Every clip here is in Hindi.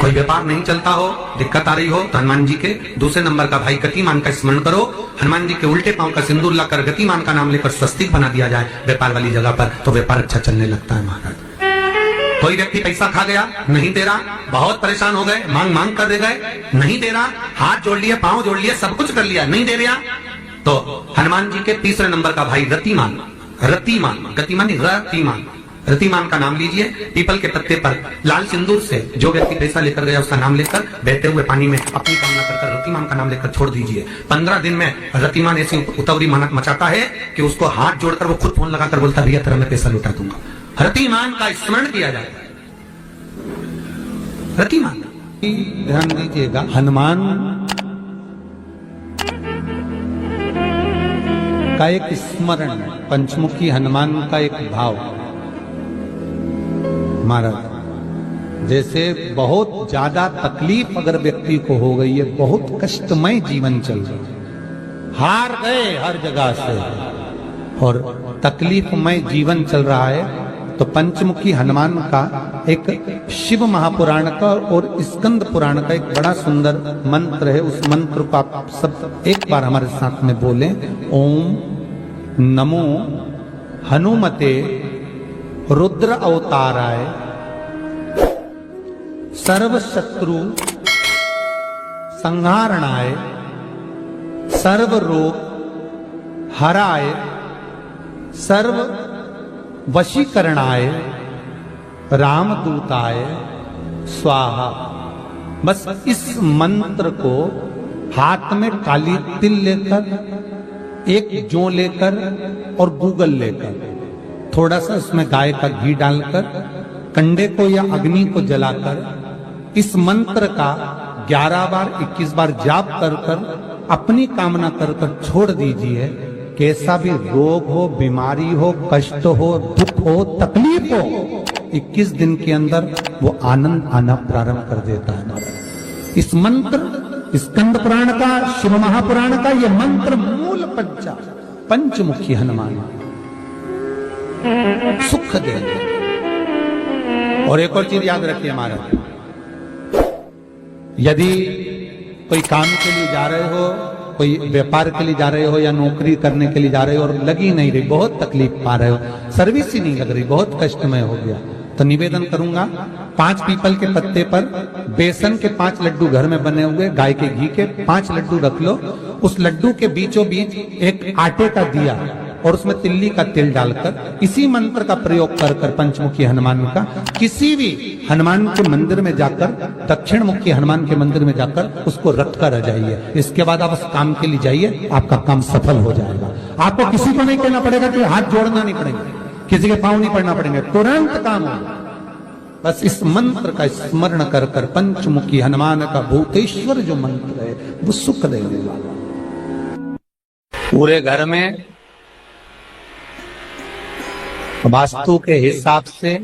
कोई व्यापार नहीं चलता हो, दिक्कत आ रही हो, तो हनुमान जी के दूसरे नंबर का भाई गतिमान का स्मरण करो। हनुमान जी के उल्टे पांव का सिंदूर लाकर गतिमान का नाम लेकर स्वस्तिक बना दिया जाए व्यापार वाली जगह पर, तो व्यापार अच्छा चलने लगता है महाराज। कोई व्यक्ति पैसा खा गया, नहीं दे रहा, बहुत परेशान हो गए, मांग मांग कर दे गए, नहीं दे रहा, हाथ जोड़ लिया, पांव जोड़ लिया, सब कुछ कर लिया, नहीं दे रहा, तो हनुमान जी के तीसरे नंबर का भाई रतिमान, रतिमान, गतिमान रतिमान, रतिमान का नाम लीजिए। पीपल के पत्ते पर लाल सिंदूर से जो व्यक्ति पैसा लेकर गया उसका नाम लेकर बहते हुए पानी में अपनी कामना कर रतिमान का नाम लेकर छोड़ दीजिए। 15 दिन में रतिमान ऐसी उतावली मचाता है कि उसको हाथ जोड़कर वो खुद फोन लगाकर बोलता भैया तेरा मैं पैसा लुटा दूंगा। रतिमान का स्मरण किया जाता है। रतिमान ध्यान दीजिएगा, हनुमान का एक स्मरण, पंचमुखी हनुमान का एक भाव। महाराज जैसे बहुत ज्यादा तकलीफ अगर व्यक्ति को हो गई है, बहुत कष्टमय जीवन चल रहा है, हार गए हर जगह से और तकलीफमय जीवन चल रहा है, तो पंचमुखी हनुमान का एक शिव महापुराण का और स्कंद पुराण का एक बड़ा सुंदर मंत्र है। उस मंत्र को आप सब एक बार हमारे साथ में बोलें। ओम नमो हनुमते रुद्र अवताराय सर्व शत्रु संहारणाय सर्व रोग हराय सर्व वशीकरणाय रामदूताय स्वाहा। बस इस मंत्र को हाथ में काली तिल लेकर, एक जौ लेकर और गूगल लेकर, थोड़ा सा उसमें गाय का घी डालकर, कंडे को या अग्नि को जलाकर इस मंत्र का 11 बार 21 बार जाप कर कर अपनी कामना कर कर छोड़ दीजिए। कैसा भी रोग हो, बीमारी हो, कष्ट हो, दुख हो, तकलीफ हो, 21 दिन के अंदर वो आनंद आना प्रारंभ कर देता है। इस मंत्र स्कंद पुराण का, शिव महापुराण का ये मंत्र मूल पंचमुखी हनुमान सुख देंगे। और एक और चीज याद रखिए महाराज, यदि कोई काम के लिए जा रहे हो, कोई व्यापार के लिए जा रहे हो या नौकरी करने के लिए जा रहे हो और लगी नहीं रही, बहुत तकलीफ पा रहे हो, सर्विस ही नहीं लग रही, बहुत कष्टमय हो गया, तो निवेदन करूंगा 5 पीपल के पत्ते पर बेसन के 5 लड्डू घर में बने हुए, गाय के घी के 5 लड्डू रख लो। उस लड्डू के बीचों बीच एक आटे का दिया और उसमें तिल्ली का तेल डालकर इसी मंत्र का प्रयोग कर कर पंचमुखी हनुमान का किसी भी हनुमान के मंदिर में जाकर, दक्षिण मुखी हनुमान के मंदिर में जाकर उसको रख कर आ जाइए। इसके बाद आप उस काम के लिए जाइए, आपका काम सफल हो जाएगा। आपको किसी को नहीं कहना पड़ेगा कि हाथ जोड़ना नहीं पड़ेगा, किसी के पांव नहीं पड़ना पड़ेंगे, तुरंत काम होगा। बस इस मंत्र का स्मरण कर कर पंचमुखी हनुमान का भूतेश्वर जो मंत्र है वो सुख देने वाला। पूरे घर में वास्तु के हिसाब से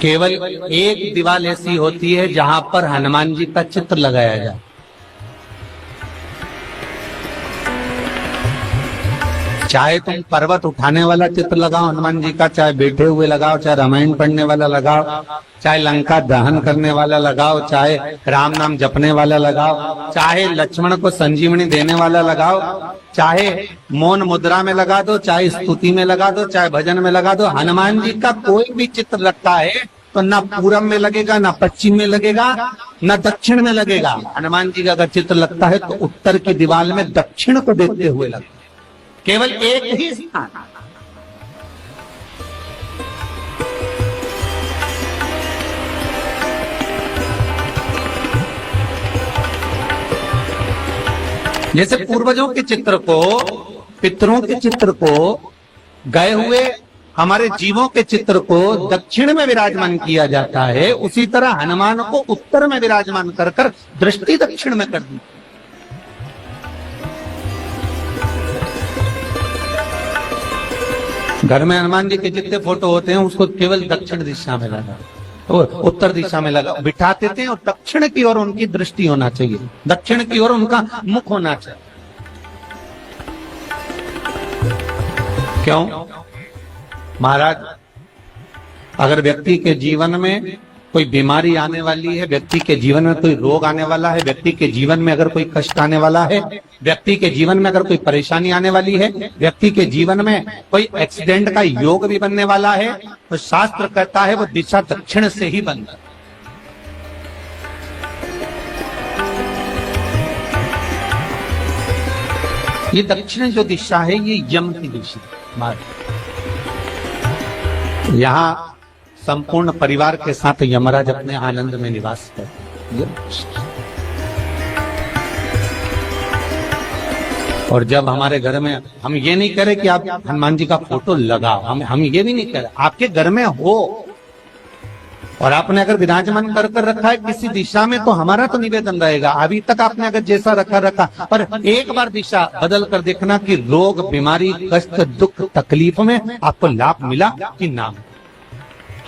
केवल एक दीवार ऐसी होती है जहां पर हनुमान जी का चित्र लगाया जाए। चाहे तुम पर्वत उठाने वाला चित्र लगाओ हनुमान जी का, चाहे बैठे हुए लगाओ, चाहे रामायण पढ़ने वाला लगाओ, चाहे लंका दहन करने वाला लगाओ, चाहे राम नाम जपने वाला लगाओ, चाहे लक्ष्मण को संजीवनी देने वाला लगाओ, चाहे मौन मुद्रा में लगा दो, चाहे स्तुति में लगा दो, चाहे भजन में लगा दो। हनुमान जी का कोई भी चित्र लगता है तो ना पूरब में लगेगा, ना पश्चिम में लगेगा, ना दक्षिण में लगेगा। हनुमान जी का अगर चित्र लगता है तो उत्तर की दीवार में दक्षिण को देखते हुए लगता है, केवल एक ही स्थान। जैसे पूर्वजों के चित्र को, पितरों के चित्र को, गए हुए हमारे जीवों के चित्र को दक्षिण में विराजमान किया जाता है, उसी तरह हनुमान को उत्तर में विराजमान कर कर दृष्टि दक्षिण में कर दी। घर में हनुमान जी के जितने फोटो होते हैं उसको केवल दक्षिण दिशा में लगा, उत्तर दिशा में लगा बिठाते थे और दक्षिण की ओर उनकी दृष्टि होना चाहिए, दक्षिण की ओर उनका मुख होना चाहिए। क्यों महाराज? अगर व्यक्ति के जीवन में कोई बीमारी आने वाली है, व्यक्ति के जीवन में कोई रोग आने वाला है, व्यक्ति के जीवन में अगर कोई कष्ट आने वाला है, व्यक्ति के जीवन में अगर कोई परेशानी आने वाली है, व्यक्ति के जीवन में कोई एक्सीडेंट का योग भी बनने वाला है, तो शास्त्र कहता है वो दिशा दक्षिण से ही बनता है। ये दक्षिण जो दिशा है ये यम की दिशा। यहाँ संपूर्ण परिवार के साथ यमराज अपने आनंद में निवास करते। और जब हमारे घर में, हम ये नहीं कह रहे कि आप हनुमान जी का फोटो लगाओ, हम ये भी नहीं कह रहे, आपके घर में हो और आपने अगर विराजमान कर रखा है किसी दिशा में, तो हमारा तो निवेदन रहेगा, अभी तक आपने अगर जैसा रखा, पर एक बार दिशा बदल कर देखना कि रोग, बीमारी, कष्ट, दुख, तकलीफ में आपको लाभ मिला कि ना।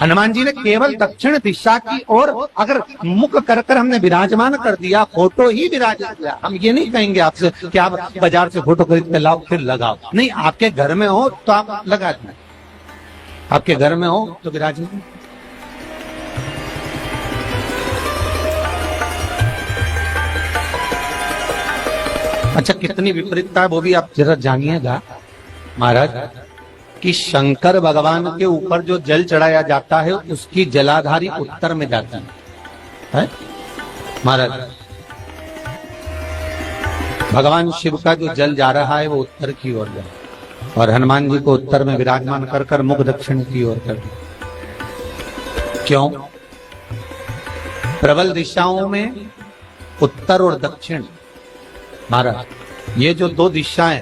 हनुमान जी ने केवल दक्षिण दिशा की ओर अगर मुख कर हमने विराजमान कर दिया, फोटो ही विराजित किया। हम ये नहीं कहेंगे आपसे कि आप बाजार से फोटो खरीद के लाओ फिर लगाओ, नहीं, आपके घर में हो तो आप लगा दें, आपके घर में हो तो विराजमान। अच्छा, कितनी विपरीतता है वो भी आप जरा जानिएगा महाराज, कि शंकर भगवान के ऊपर जो जल चढ़ाया जाता है उसकी जलाधारी उत्तर में जाती है महाराज। भगवान शिव का जो जल जा रहा है वो उत्तर की ओर जा, और हनुमान जी को उत्तर में विराजमान कर मुख दक्षिण की ओर कर। क्यों? प्रबल दिशाओं में उत्तर और दक्षिण महाराज, ये जो दो दिशाएं,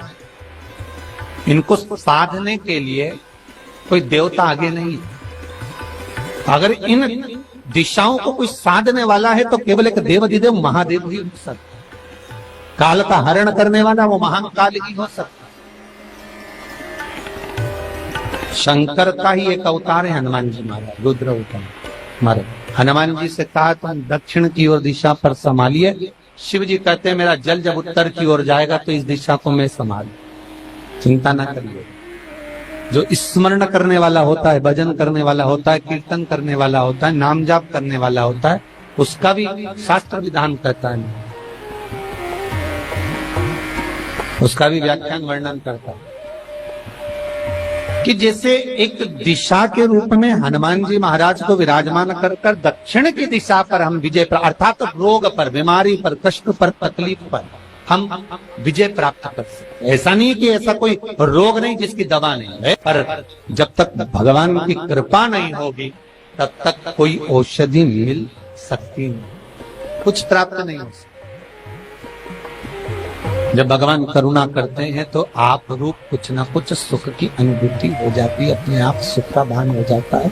इनको साधने के लिए कोई देवता आगे नहीं। अगर इन दिशाओं को कोई साधने वाला है तो केवल एक देवाधिदेव महादेव ही हो सकता। काल का हरण करने वाला वो महान काल ही हो सकता। शंकर का ही एक अवतार है हनुमान जी महाराज, रुद्र अवतार महाराज। हनुमान जी से कहा तुम दक्षिण की ओर दिशा पर संभालिए, शिव जी कहते हैं मेरा जल जब उत्तर की ओर जाएगा तो इस दिशा को मैं संभाल, चिंता ना करिए। जो स्मरण करने वाला होता है, भजन करने वाला होता है, कीर्तन करने वाला होता है, नाम जाप करने वाला होता है, उसका भी शास्त्र विधान करता है, उसका भी व्याख्यान वर्णन करता है कि जैसे एक दिशा के रूप में हनुमान जी महाराज को विराजमान कर दक्षिण की दिशा पर हम विजय, अर्थात रोग पर, बीमारी पर, कष्ट पर, तकलीफ पर हम विजय प्राप्त कर सकते। ऐसा नहीं कि ऐसा कोई रोग नहीं जिसकी दवा नहीं है, पर जब तक भगवान की कृपा नहीं होगी तब तक कोई औषधि मिल सकती नहीं, कुछ प्राप्त नहीं हो सकता। जब भगवान करुणा करते हैं तो आप रूप कुछ ना कुछ सुख की अनुभूति हो जाती है, अपने आप सुख का भान हो जाता है।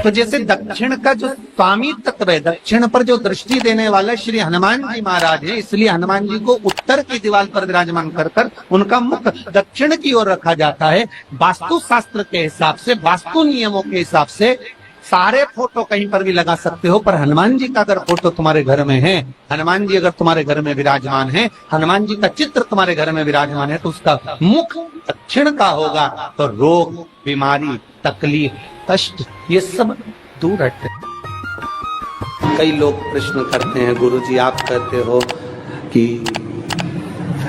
तो जैसे दक्षिण का जो स्वामी तत्व है, दक्षिण पर जो दृष्टि देने वाला श्री हनुमान जी महाराज है, इसलिए हनुमान जी को उत्तर की दीवार पर विराजमान कर उनका मुख दक्षिण की ओर रखा जाता है। वास्तु शास्त्र के हिसाब से, वास्तु नियमों के हिसाब से सारे फोटो कहीं पर भी लगा सकते हो, पर हनुमान जी का अगर फोटो तुम्हारे घर में है, हनुमान जी अगर तुम्हारे घर में विराजमान है, हनुमान जी का चित्र तुम्हारे घर में विराजमान है, तो उसका मुख दक्षिण का होगा, तो रोग, बीमारी, तकलीफ, कष्ट ये सब दूर हटते। कई लोग प्रश्न करते हैं, गुरुजी आप कहते हो कि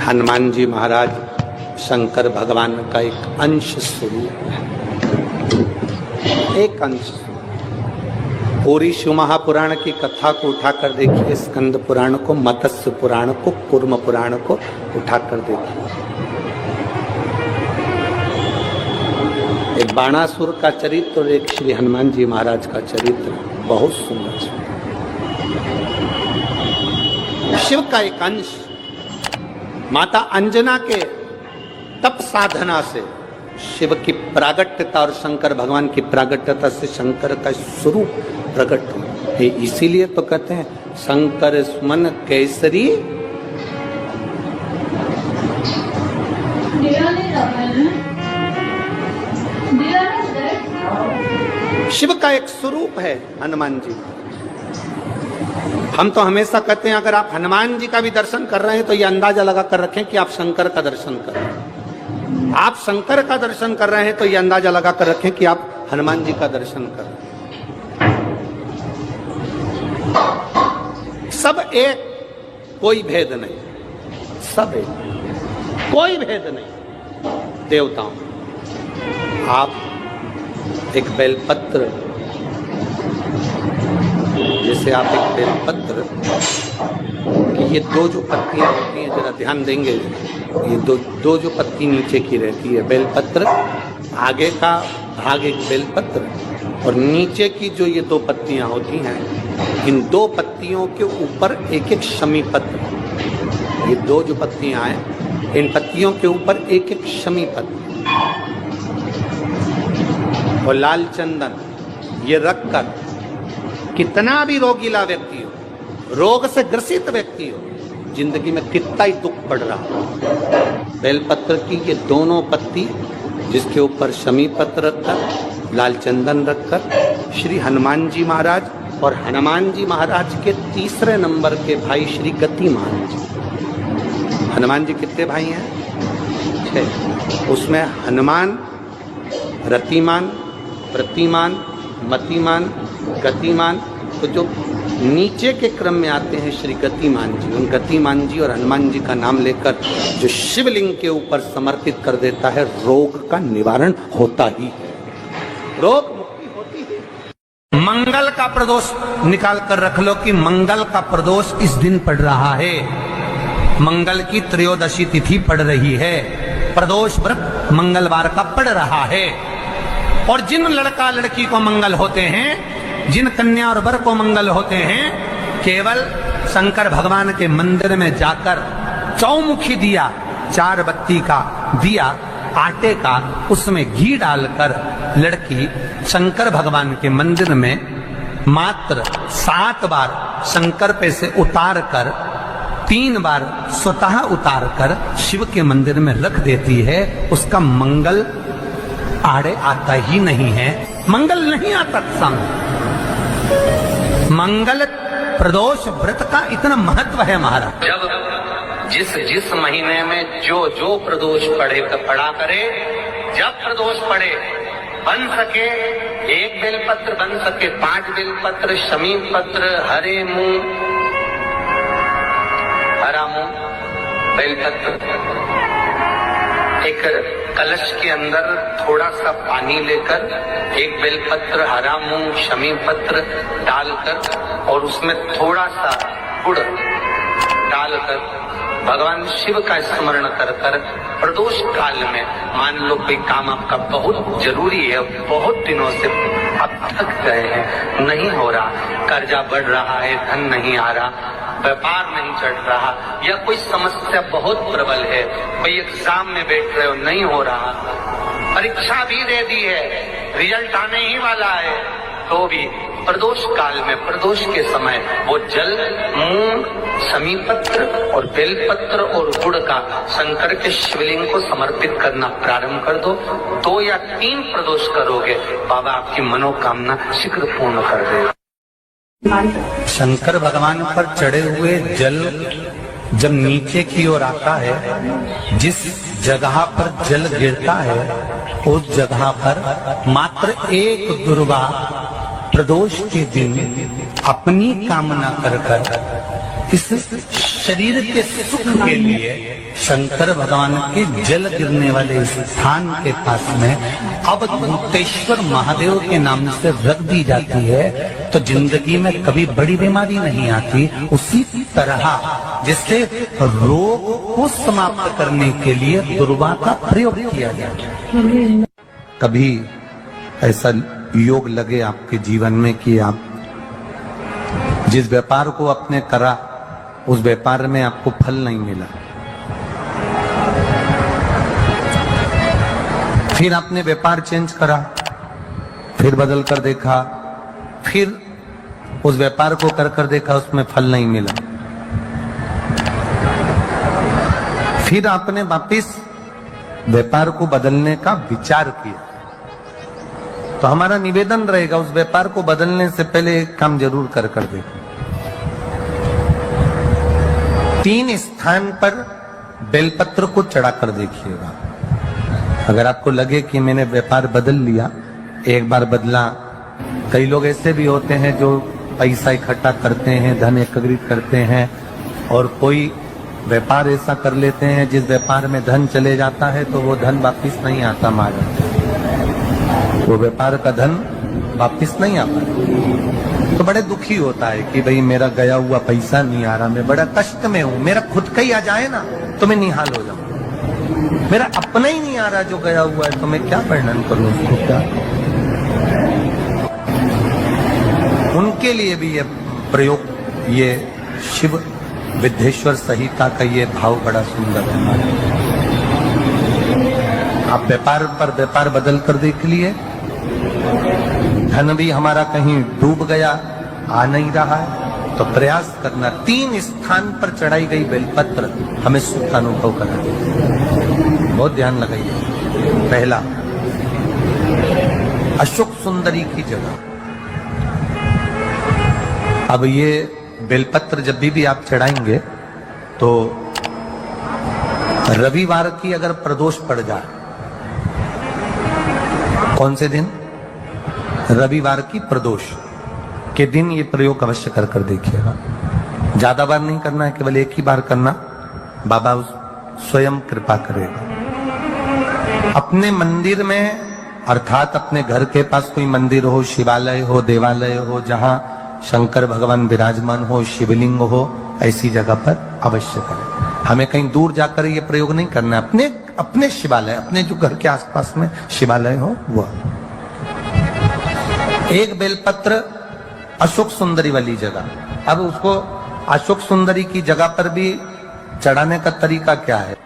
हनुमान जी महाराज शंकर भगवान का एक अंश स्वरूप है, एक अंश। पूरी शिव महापुराण की कथा को उठाकर देखिए, स्कंद पुराण को, मत्स्य पुराण को, कूर्म पुराण को उठाकर देखिए। एक बाणासुर का चरित्र और एक श्री हनुमान जी महाराज का चरित्र बहुत सुंदर। शिव का एक अंश माता अंजना के तप साधना से शिव की प्रागट्यता और शंकर भगवान की प्रागट्यता से शंकर का स्वरूप प्रकट हुआ। इसीलिए तो कहते हैं शंकर सुमन केसरी। शिव का एक स्वरूप है हनुमान जी। हम तो हमेशा कहते हैं अगर आप हनुमान जी का भी दर्शन कर रहे हैं तो ये अंदाजा लगा कर रखें कि आप शंकर का दर्शन कर रहे हैं। आप शंकर का दर्शन कर रहे हैं तो ये अंदाजा लगा कर रखें कि आप हनुमान जी का दर्शन कर। सब एक, कोई भेद नहीं, सब एक, कोई भेद नहीं। देवताओं, आप एक बेलपत्र, जैसे आप एक बेलपत्र कि ये दो जो पत्तियां होती हैं, जरा ध्यान देंगे, ये दो जो पत्ती नीचे की रहती है बेलपत्र, आगे का भाग एक बेलपत्र और नीचे की जो ये दो पत्तियां होती हैं, इन दो पत्तियों के ऊपर एक एक शमी पत्र। ये दो जो पत्तियां हैं, इन पत्तियों के ऊपर एक एक शमी पत्र और लाल चंदन ये रखकर कितना भी रोगीला व्यक्ति हो, रोग से ग्रसित व्यक्ति हो, जिंदगी में कितना ही दुख पड़ रहा हो, बेलपत्र की ये दोनों पत्ती जिसके ऊपर शमी पत्र रखकर, लाल चंदन रखकर श्री हनुमान जी महाराज और हनुमान जी महाराज के तीसरे नंबर के भाई श्री गतिमान जी। हनुमान जी कितने भाई हैं? 6। उसमें हनुमान, रतिमान, प्रतिमान, मतिमान, गतिमान, तो जो नीचे के क्रम में आते हैं श्री गतिमान जी, उन गतिमान जी और हनुमान जी का नाम लेकर जो शिवलिंग के ऊपर समर्पित कर देता है, रोग का निवारण होता ही है, रोग मुक्ति होती है। मंगल का प्रदोष निकाल कर रख लो कि मंगल का प्रदोष इस दिन पड़ रहा है, मंगल की त्रयोदशी तिथि पड़ रही है, प्रदोष व्रत मंगलवार का पड़ रहा है। और जिन लड़का लड़की को मंगल होते हैं, जिन कन्या और वर को मंगल होते हैं, केवल शंकर भगवान के मंदिर में जाकर चौमुखी दिया, 4 बत्ती का दिया आटे का, उसमें घी डालकर लड़की शंकर भगवान के मंदिर में मात्र 7 बार शंकर पे से उतार कर 3 बार स्वतः उतार कर शिव के मंदिर में रख देती है, उसका मंगल आड़े आता ही नहीं है, मंगल नहीं आता संग। मंगल प्रदोष व्रत का इतना महत्व है महाराज। जब जिस महीने में जो प्रदोष पड़ा करे, जब प्रदोष पड़े, बन सके 1 बेलपत्र, बन सके 5 बेलपत्र, शमी पत्र, हरे मुंह, हरा मुंह, बेलपत्र, एक कलश के अंदर थोड़ा सा पानी लेकर 1 बेलपत्र, हरा मूंग, शमी पत्र डालकर और उसमें थोड़ा सा गुड़ डालकर भगवान शिव का स्मरण कर कर प्रदोष काल में, मान लो कोई काम आपका बहुत जरूरी है, बहुत दिनों से अब थक गए हैं, नहीं हो रहा, कर्जा बढ़ रहा है, धन नहीं आ रहा, व्यापार नहीं चढ़ रहा, या कोई समस्या बहुत प्रबल है, कोई एग्जाम में बैठ रहे हो नहीं हो रहा, परीक्षा भी दे दी है, रिजल्ट आने ही वाला है, तो भी प्रदोष काल में, प्रदोष के समय वो जल, मूंग, शमी पत्र और बेलपत्र और गुड़ का शंकर के शिवलिंग को समर्पित करना प्रारंभ कर दो। 2 या 3 प्रदोष करोगे, बाबा आपकी मनोकामना शीघ्र पूर्ण कर देगा। शंकर भगवान पर चढ़े हुए जल जब नीचे की ओर आता है, जिस जगह पर जल गिरता है, उस जगह पर मात्र एक दुर्गा प्रदोष के दिन अपनी कामना कर इस शरीर के सुख के लिए शंकर भगवान के जल गिरने वाले स्थान के पास में अवधूतेश्वर महादेव के नाम से रख दी जाती है, तो जिंदगी में कभी बड़ी बीमारी नहीं आती। उसी तरह जिससे रोग को समाप्त करने के लिए दुर्गा का प्रयोग किया जाता है। कभी ऐसा योग लगे आपके जीवन में कि आप जिस व्यापार को आपने करा, उस व्यापार में आपको फल नहीं मिला, फिर आपने व्यापार चेंज करा, फिर बदल कर देखा, फिर उस व्यापार को कर देखा, उसमें फल नहीं मिला, फिर आपने वापिस व्यापार को बदलने का विचार किया, तो हमारा निवेदन रहेगा उस व्यापार को बदलने से पहले एक काम जरूर कर देखो। 3 स्थान पर बेलपत्र को चढ़ा कर देखिएगा। अगर आपको लगे कि मैंने व्यापार बदल लिया, एक बार बदला। कई लोग ऐसे भी होते हैं जो पैसा इकट्ठा करते हैं, धन एकत्रित करते हैं, और कोई व्यापार ऐसा कर लेते हैं जिस व्यापार में धन चले जाता है तो वो धन वापिस नहीं आता महाराज, वो व्यापार का धन वापिस नहीं आता। तो बड़े दुखी होता है कि भाई मेरा गया हुआ पैसा नहीं आ रहा, मैं बड़ा कष्ट में हूं, मेरा खुद का ही आ जाए ना तो मैं निहाल हो जाऊं, मेरा अपना ही नहीं आ रहा जो गया हुआ है तो मैं क्या वर्णन करूं उसको, क्या। उनके लिए भी ये प्रयोग, ये शिव विद्येश्वर संहिता का ये भाव बड़ा सुंदर है। आप व्यापार पर व्यापार बदल कर देख लिए, धन भी हमारा कहीं डूब गया, आ नहीं रहा है, तो प्रयास करना। 3 स्थान पर चढ़ाई गई बेलपत्र हमें सुख का अनुभव करा दे, बहुत ध्यान लगाइए। पहला, अशोक सुंदरी की जगह। अब ये बेलपत्र जब भी आप चढ़ाएंगे तो रविवार की अगर प्रदोष पड़ जाए, कौन से दिन? रविवार की प्रदोष के दिन ये प्रयोग अवश्य कर कर देखिएगा। ज्यादा बार नहीं करना है, केवल एक ही बार करना, बाबा स्वयं कृपा करेगा। अपने मंदिर में, अर्थात अपने घर के पास कोई मंदिर हो, शिवालय हो, देवालय हो, जहां शंकर भगवान विराजमान हो, शिवलिंग हो, ऐसी जगह पर अवश्य करें। हमें कहीं दूर जाकर ये प्रयोग नहीं करना है, अपने अपने शिवालय, अपने जो घर के आसपास में शिवालय हो वो। एक बेलपत्र अशोक सुंदरी वाली जगह। अब उसको अशोक सुंदरी की जगह पर भी चढ़ाने का तरीका क्या है?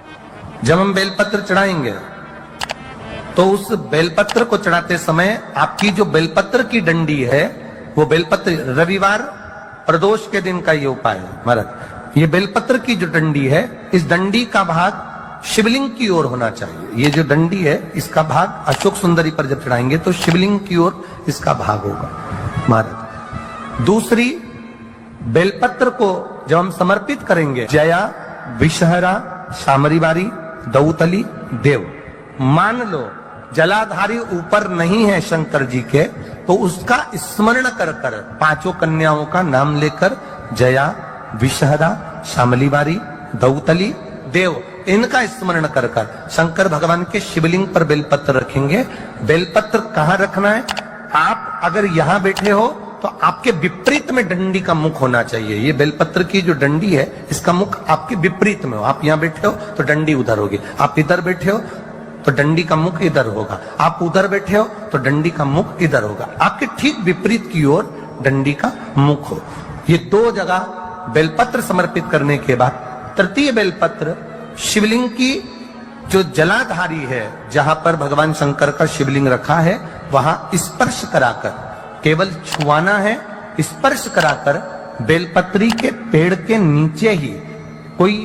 जब हम बेलपत्र चढ़ाएंगे तो उस बेलपत्र को चढ़ाते समय आपकी जो बेलपत्र की डंडी है, वो बेलपत्र, रविवार प्रदोष के दिन का ये उपाय है महाराज। ये बेलपत्र की जो डंडी है, इस डंडी का भाग शिवलिंग की ओर होना चाहिए। ये जो डंडी है, इसका भाग अशोक सुंदरी पर जब चढ़ाएंगे तो शिवलिंग की ओर इसका भाग होगा महाराज। दूसरी, बेलपत्र को जब हम समर्पित करेंगे, जया, विषहरा, शामरीवारी, दौतली, देव, मान लो जलाधारी ऊपर नहीं है शंकर जी के, तो उसका स्मरण कर कर, 5 कन्याओं का नाम लेकर, जया, विषहरा, शामलीवारी, दौतली, देव, इनका स्मरण कर कर शंकर भगवान के शिवलिंग पर बेलपत्र रखेंगे। बेलपत्र कहां रखना है? आप अगर यहां बैठे हो तो आपके विपरीत में डंडी का मुख होना चाहिए। ये बेलपत्र की जो डंडी है, इसका मुख आपके विपरीत में हो। आप यहां बैठे हो तो डंडी उधर होगी, आप इधर बैठे हो तो डंडी का मुख इधर होगा, आप उधर बैठे हो तो डंडी का मुख इधर होगा। आपके ठीक विपरीत की ओर डंडी का मुख हो। ये 2 जगह बेलपत्र समर्पित करने के बाद, तृतीय बेलपत्र शिवलिंग की जो जलाधारी है, जहां पर भगवान शंकर का शिवलिंग रखा है, वहां स्पर्श कराकर, केवल छुआना है, स्पर्श कराकर बेलपत्री के पेड़ के नीचे ही कोई